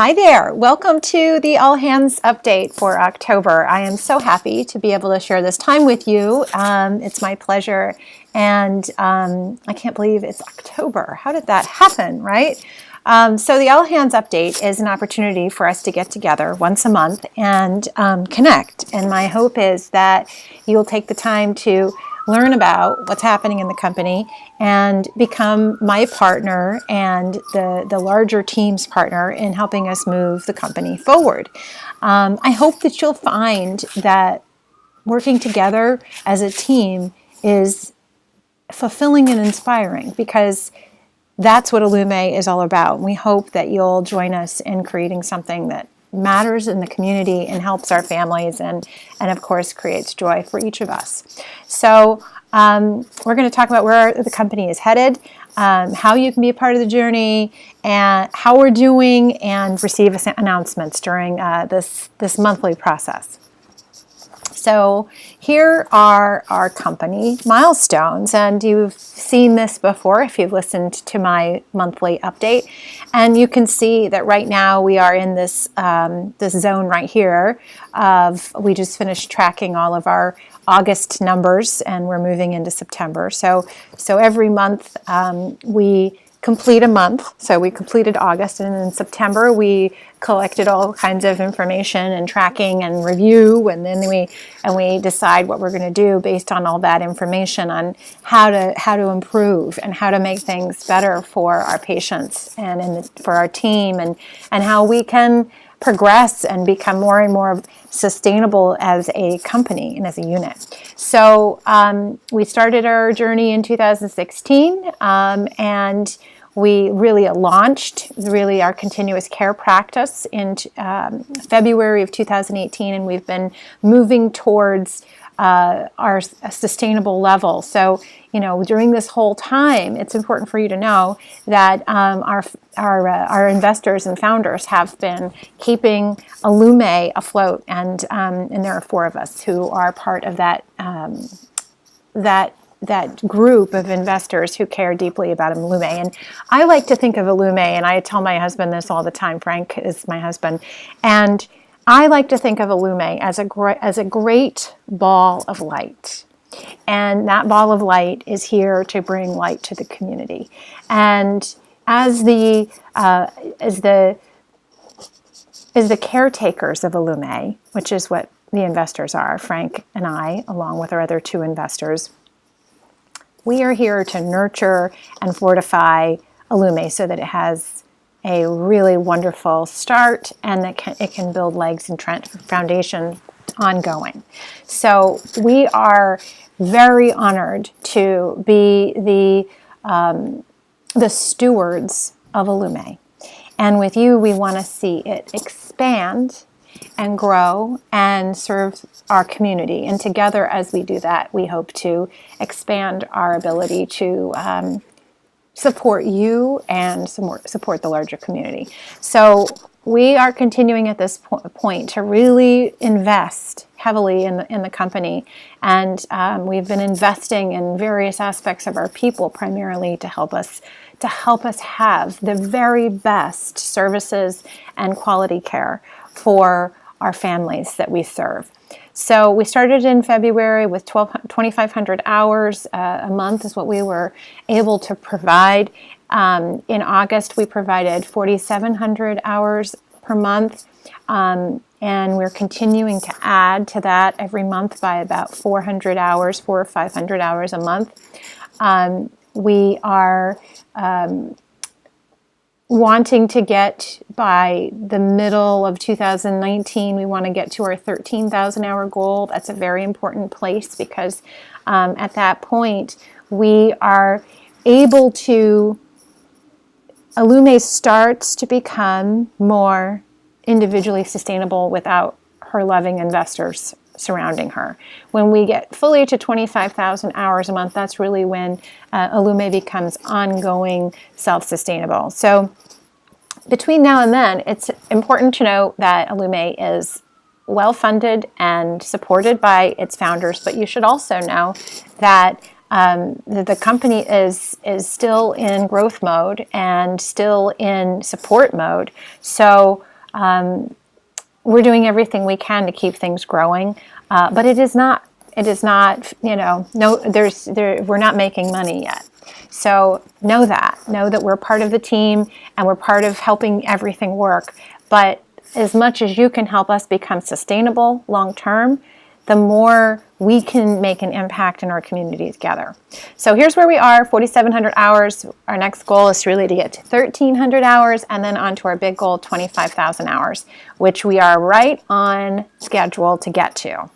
Hi there. Welcome to the All Hands update for October. I am so happy to be able to share this time with you. It's my pleasure. And I can't believe it's October. How did that happen, right? So the All Hands update is an opportunity for us to get together once a month and connect. And my hope is that you'll take the time to learn about what's happening in the company and become my partner and the larger team's partner in helping us move the company forward. I hope that you'll find that working together as a team is fulfilling and inspiring, because that's what Allume is all about. We hope that you'll join us in creating something that matters in the community and helps our families and of course creates joy for each of us. So we're going to talk about where the company is headed, how you can be a part of the journey, and how we're doing, and receive announcements during this monthly process. So here are our company milestones, and you've seen this before if you've listened to my monthly update. And you can see that right now we are in this zone right here of, we just finished tracking all of our August numbers and we're moving into September. So every month we complete a month. So we completed August, and in September we collected all kinds of information and tracking and review, and then we decide what we're going to do based on all that information on how to improve and how to make things better for our patients and for our team, and how we can progress and become more and more sustainable as a company and as a unit. So we started our journey in 2016, and we really launched our continuous care practice in February of 2018, and we've been moving towards our sustainable level. So, during this whole time, it's important for you to know that our investors and founders have been keeping Allume afloat, and there are 4 of us who are part of that group of investors who care deeply about Allume. And I like to think of Allume, and I tell my husband this all the time. Frank is my husband, and I like to think of Allume as a great ball of light. And that ball of light is here to bring light to the community. And as the caretakers of Allume, which is what the investors are, Frank and I, along with our other 2 investors, we are here to nurture and fortify Allume so that it has a really wonderful start, and that it can build legs and foundation ongoing. So we are very honored to be the stewards of Allume. And with you, we want to see it expand and grow and serve our community. And together, as we do that, we hope to expand our ability to support you and support the larger community. So we are continuing at this point to really invest heavily in the company, and we've been investing in various aspects of our people, primarily to help us have the very best services and quality care for our families that we serve. So we started in February with 2,500 hours a month is what we were able to provide. In August, we provided 4,700 hours per month, and we're continuing to add to that every month by about 400 hours, 400 or 500 hours a month. We are wanting to get, by the middle of 2019, we want to get to our 13,000 hour goal. That's a very important place, because at that point we are able to, Allume starts to become more individually sustainable without her loving investors surrounding her. When we get fully to 25,000 hours a month, that's really when Allume becomes ongoing self-sustainable. So between now and then, it's important to know that Allume is well-funded and supported by its founders, but you should also know that the company is still in growth mode and still in support mode. So we're doing everything we can to keep things growing, but it is not, we're not making money yet. So know that we're part of the team and we're part of helping everything work. But as much as you can help us become sustainable long term, the more we can make an impact in our community together. So here's where we are, 4,700 hours. Our next goal is really to get to 1,300 hours and then on to our big goal, 25,000 hours, which we are right on schedule to get to.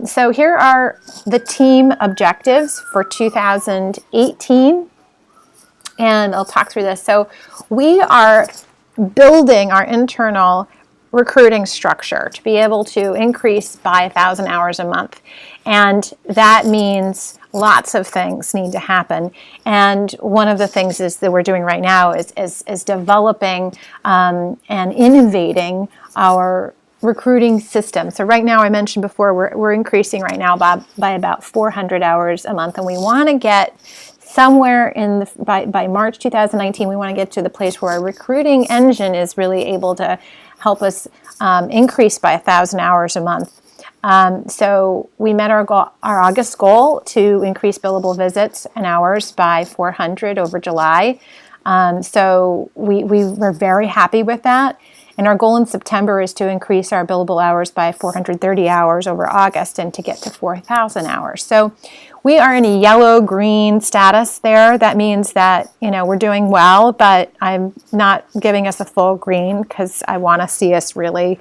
So here are the team objectives for 2018, and I'll talk through this. So we are building our internal recruiting structure to be able to increase by 1,000 hours a month. And that means lots of things need to happen. And one of the things is that we're doing right now is developing and innovating our recruiting system. So right now, I mentioned before, we're increasing right now by about 400 hours a month, and we want to get somewhere by March 2019, we want to get to the place where our recruiting engine is really able to help us increase by 1,000 hours a month. So we met our August goal to increase billable visits and hours by 400 over July. So we were very happy with that. And our goal in September is to increase our billable hours by 430 hours over August and to get to 4,000 hours. So we are in a yellow-green status there. That means that, we're doing well, but I'm not giving us a full green because I want to see us really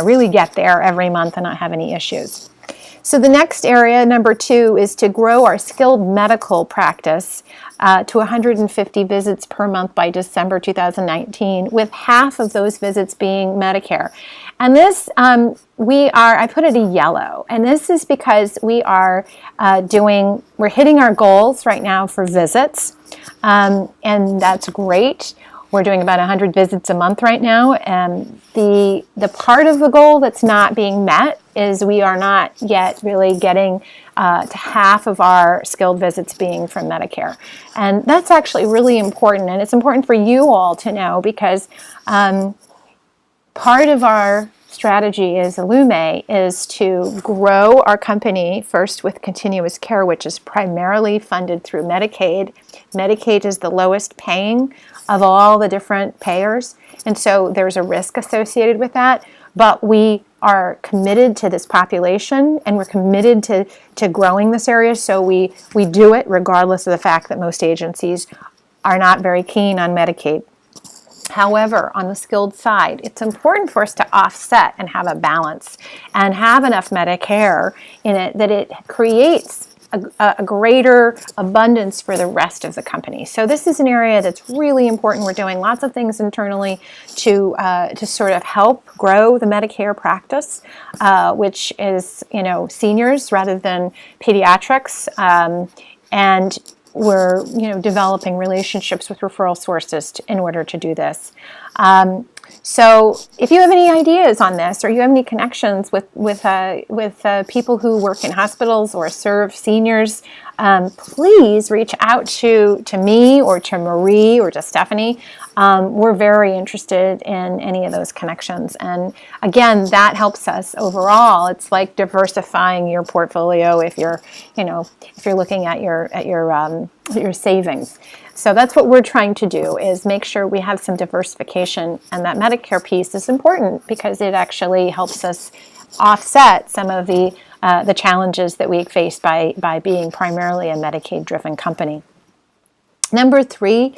really get there every month and not have any issues. So the next area, number 2, is to grow our skilled medical practice to 150 visits per month by December 2019, with half of those visits being Medicare. And this, I put it a yellow, and this is because we're hitting our goals right now for visits, and that's great. We're doing about 100 visits a month right now, and the part of the goal that's not being met is we are not yet really getting to half of our skilled visits being from Medicare. And that's actually really important, and it's important for you all to know because part of our strategy as Allume is to grow our company first with continuous care, which is primarily funded through Medicaid. Medicaid is the lowest paying of all the different payers, and so there's a risk associated with that, but we are committed to this population and we're committed to growing this area, so we do it regardless of the fact that most agencies are not very keen on Medicaid. However, on the skilled side, it's important for us to offset and have a balance and have enough Medicare in it that it creates a greater abundance for the rest of the company. So this is an area that's really important. We're doing lots of things internally to sort of help grow the Medicare practice, which is seniors rather than pediatrics, and we're developing relationships with referral sources in order to do this. So if you have any ideas on this, or you have any connections with people who work in hospitals or serve seniors, please reach out to me or to Marie or to Stephanie. We're very interested in any of those connections. And again, that helps us overall. It's like diversifying your portfolio if you're looking at your savings. So that's what we're trying to do, is make sure we have some diversification, and that Medicare piece is important because it actually helps us offset some of the challenges that we face by being primarily a Medicaid-driven company. Number 3,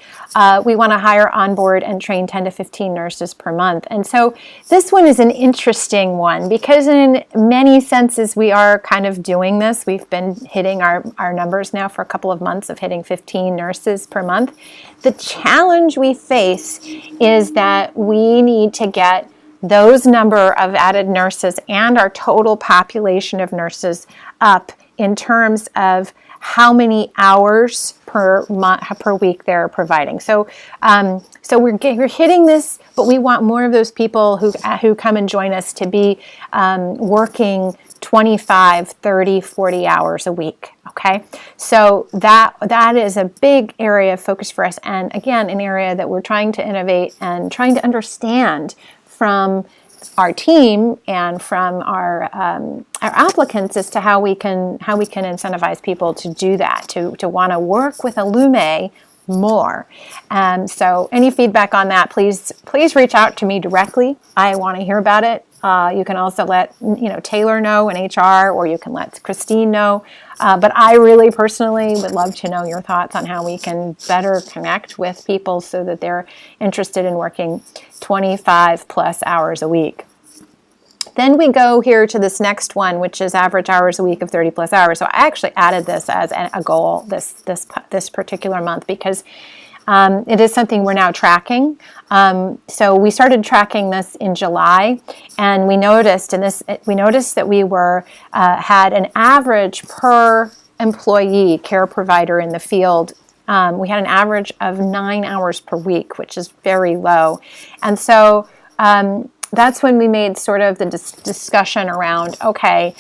we want to hire, onboard, and train 10 to 15 nurses per month. And so this one is an interesting one because in many senses we are kind of doing this. We've been hitting our numbers now for a couple of months of hitting 15 nurses per month. The challenge we face is that we need to get those number of added nurses and our total population of nurses up in terms of how many hours per week they're providing. So we're hitting this, but we want more of those people who come and join us to be working 25, 30, 40 hours a week. Okay, so that is a big area of focus for us, and again, an area that we're trying to innovate and trying to understand from our team and from our applicants as to how we can incentivize people to do that, to want to work with Allume more. So any feedback on that, please reach out to me directly. I want to hear about it. You can also let Taylor know in HR, or you can let Christine know. But I really personally would love to know your thoughts on how we can better connect with people so that they're interested in working 25 plus hours a week. Then we go here to this next one, which is average hours a week of 30 plus hours. So I actually added this as a goal this particular month because it is something we're now tracking. So we started tracking this in July, and we noticed that we had an average per employee care provider in the field. We had an average of 9 hours per week, which is very low, and so that's when we made sort of the discussion around, okay,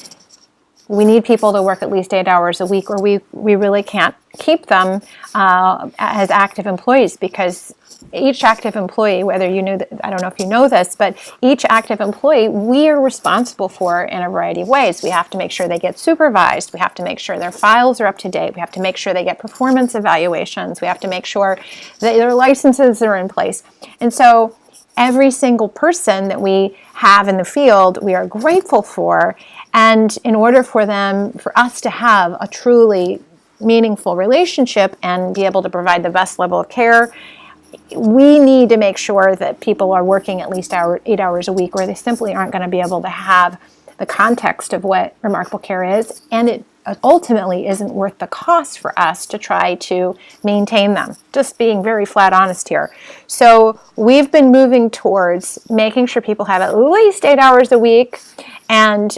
we need people to work at least 8 hours a week, or we really can't keep them as active employees, because each active employee, whether you knew that, I don't know if you know this, but each active employee we are responsible for in a variety of ways. We have to make sure they get supervised. We have to make sure their files are up to date. We have to make sure they get performance evaluations. We have to make sure that their licenses are in place. And so every single person that we have in the field, we are grateful for. And in order for us to have a truly meaningful relationship and be able to provide the best level of care, we need to make sure that people are working at least 8 hours a week, or they simply aren't going to be able to have the context of what remarkable care is. And it ultimately isn't worth the cost for us to try to maintain them. Just being very flat honest here. So we've been moving towards making sure people have at least 8 hours a week, and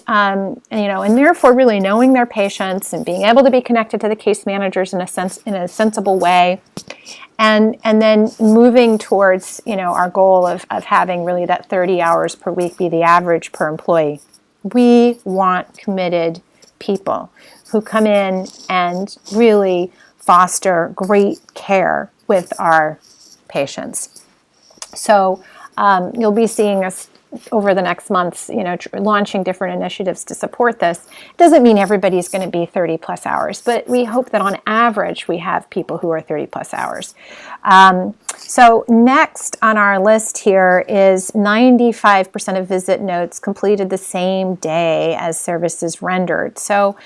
therefore really knowing their patients and being able to be connected to the case managers in a sensible way, and then moving towards our goal of having really that 30 hours per week be the average per employee. We want committed people who come in and really foster great care with our patients. So you'll be seeing us over the next months, launching different initiatives to support this. Doesn't mean everybody's going to be 30 plus hours, but we hope that on average we have people who are 30 plus hours. So next on our list here is 95% of visit notes completed the same day as services rendered. So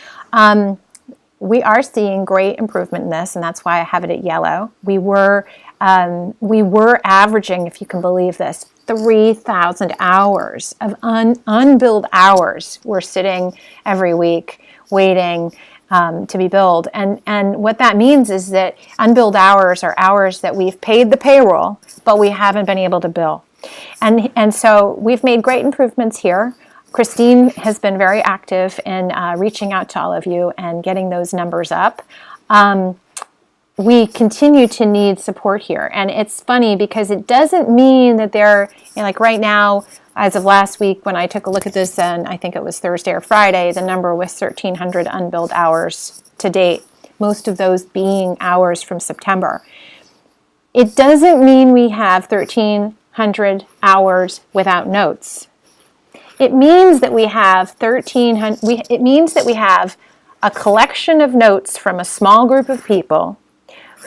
we are seeing great improvement in this, and that's why I have it at yellow. We were averaging, if you can believe this, 3,000 hours of unbilled hours. We're sitting every week waiting to be billed. And what that means is that unbilled hours are hours that we've paid the payroll, but we haven't been able to bill. And so we've made great improvements here. Christine has been very active in reaching out to all of you and getting those numbers up. We continue to need support here. And it's funny because it doesn't mean that they're, like right now, as of last week when I took a look at this, and I think it was Thursday or Friday, the number was 1,300 unbilled hours to date, most of those being hours from September. It doesn't mean we have 1,300 hours without notes. It means that we have it means that we have a collection of notes from a small group of people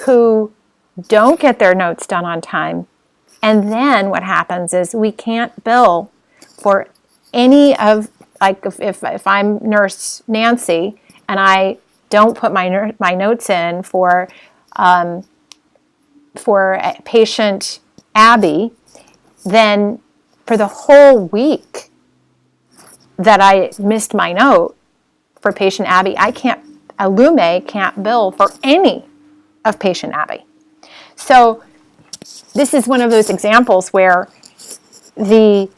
who don't get their notes done on time. And then what happens is we can't bill for any of, like if I'm Nurse Nancy and I don't put my notes in for patient Abby, then for the whole week that I missed my note for patient Abby, Allume can't bill for any of patient Abby. So this is one of those examples where the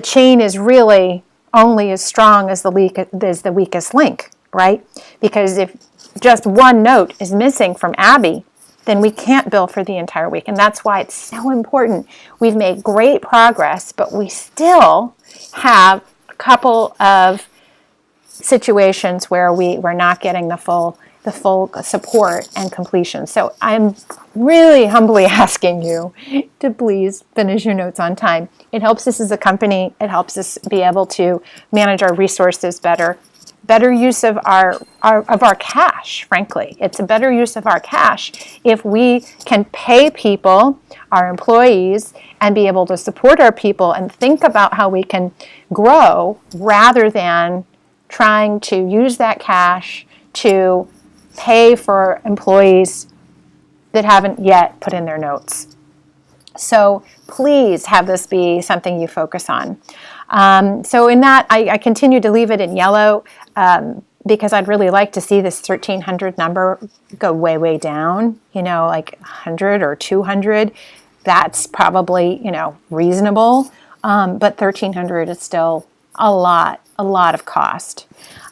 chain is really only as strong as the weakest link, right? Because if just one note is missing from Abby, then we can't bill for the entire week. And that's why it's so important. We've made great progress, but we still have a couple of situations where we're not getting the full support and completion. So I'm really humbly asking you to please finish your notes on time. It helps us as a company. It helps us be able to manage our resources better. Better use of our cash, frankly. It's a better use of our cash if we can pay people, our employees, and be able to support our people and think about how we can grow rather than trying to use that cash to pay for employees that haven't yet put in their notes. So please have this be something you focus on. So in that, I continue to leave it in yellow because I'd really like to see this 1,300 number go way, way down, like 100 or 200. That's probably, reasonable. But 1,300 is still a lot of cost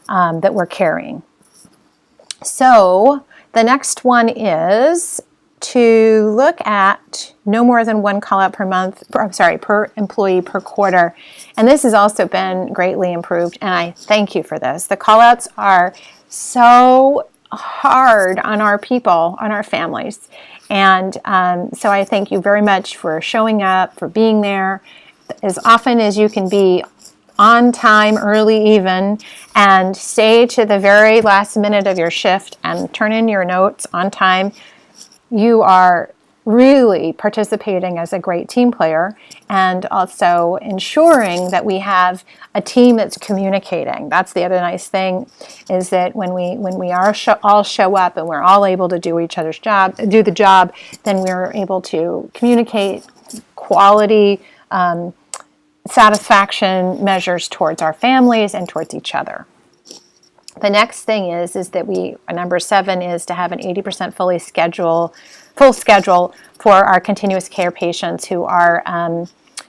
that we're carrying. So the next one is to look at no more than one call out per month, per employee per quarter. And this has also been greatly improved, and I thank you for this. The call outs are so hard on our people, on our families. And so I thank you very much for showing up, for being there as often as you can be, on time, early even, and stay to the very last minute of your shift and turn in your notes on time. You are really participating as a great team player and also ensuring that we have a team that's communicating. That's the other nice thing, is that when we all show up and we're all able to do each other's job, do the job, then we're able to communicate quality satisfaction measures towards our families and towards each other. The next thing is that number 7 is to have an 80% full schedule for our continuous care patients who are,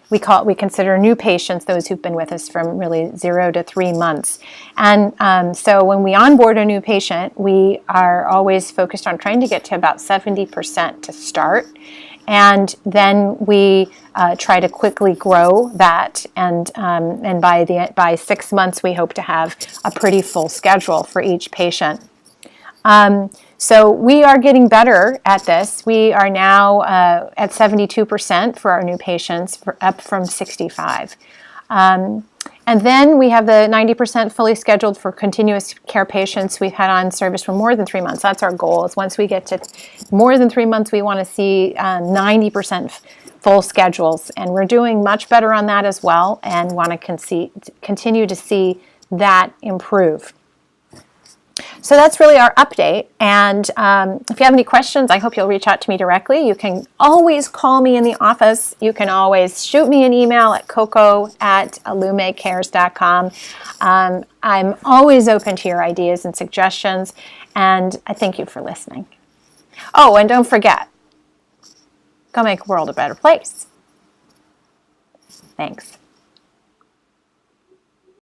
we consider new patients, those who've been with us from really 0 to 3 months. And so when we onboard a new patient, we are always focused on trying to get to about 70% to start. And then we try to quickly grow that, and by 6 months we hope to have a pretty full schedule for each patient. So we are getting better at this. We are now at 72% for our new patients, up from 65. And then we have the 90% fully scheduled for continuous care patients we've had on service for more than 3 months. That's our goal. Is once we get to more than 3 months, we want to see 90% full schedules. And we're doing much better on that as well, and want to continue to see that improve. So that's really our update. And if you have any questions, I hope you'll reach out to me directly. You can always call me in the office. You can always shoot me an email at coco@allumecares.com. I'm always open to your ideas and suggestions, and I thank you for listening. Oh, and don't forget, go make the world a better place. Thanks.